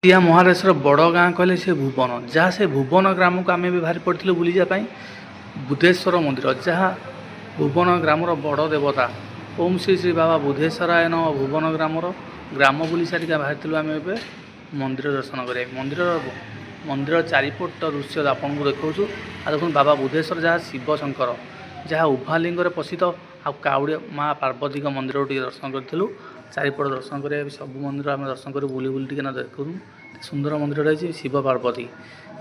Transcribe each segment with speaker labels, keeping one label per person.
Speaker 1: या महाराष्ट्र बड़ गाँ कहले से भुवन जहाँ से भुवन ग्राम को आम भी बाहरी पड़ू बुलापी बुधेश्वर मंदिर जहाँ भुवन ग्रामर बड़ देवता ओम श्री श्री बाबा बुधेश्वराय नम भुवन ग्रामर ग्राम बुली सारिक बाहरी आम ए मंदिर दर्शन करें मंदिर चारिपट दृश्य आपको देखा देखो बाबा बुधेश्वर जहाँ शिव शंकर जहाँ उभालिंग प्रसिद्ध आउड़िया माँ पार्वती मंदिर दर्शन करूँ चारिपट दर्शन करें सब मंदिर आम दर्शन कर बुली बुली टी देखूँ सुंदर मंदिर रही शिव पार्वती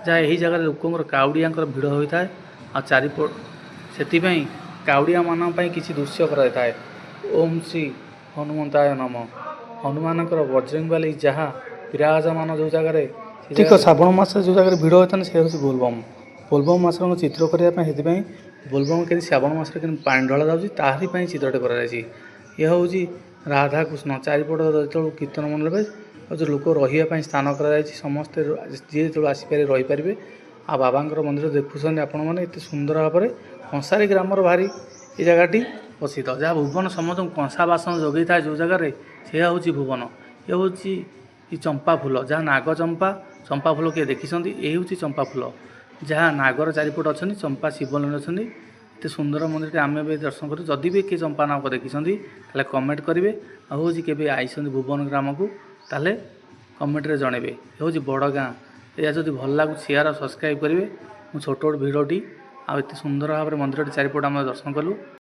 Speaker 1: जहाँ यही जगह लोकंर काउड़िया भिड़ होता है आ चारिपट से काउड़िया मान किसी दृश्य कराए ओम श्री हनुमंताय नम हनुमान बजरंग बाली जहाँ विराजमान जो जगार ठीक श्रावण मास जो जगह भिड़ होता है सी बोलबम बोलबम मास चित्र करने बोलबम के श्रावण मस पानी ढला जाऊँगी ताहरी चित्रटे कर हूँ राधाकृष्ण चारिपट जो कीर्तन मंडल जो लोक रही स्थान कर समस्ते जी जो आसपारे रहीपर आ बाबा मंदिर देखुं आपण मैंने सुंदर भाव में कंसारी ग्रामर भारी ये जगहटी प्रसिद्ध जहाँ भुवन समस्त कंसा बासन जगै था जो जगार से हूँ भुवन ये हूँ चंपा फूल जहाँ नाग चंपा चंपा फूल किए देखी ये हूँ चंपा फूल जहाँ नागर चारिपट अच्छा चंपा शिवलिंग अच्छा एत सुंदर मंदिर आम भी दर्शन करूँ जदि भी किए चंपा नाग देखी कमेंट करेंगे हूँ के आई भुवन ग्राम को ताले कमेंट रे जनइबे हूँ बड़ गाँ या जब भल लगे शेयर और सब्सक्राइब करेंगे छोट छोट भिडटी आ सुंदर भाव में मंदिर चारिपट आम दर्शन कलु।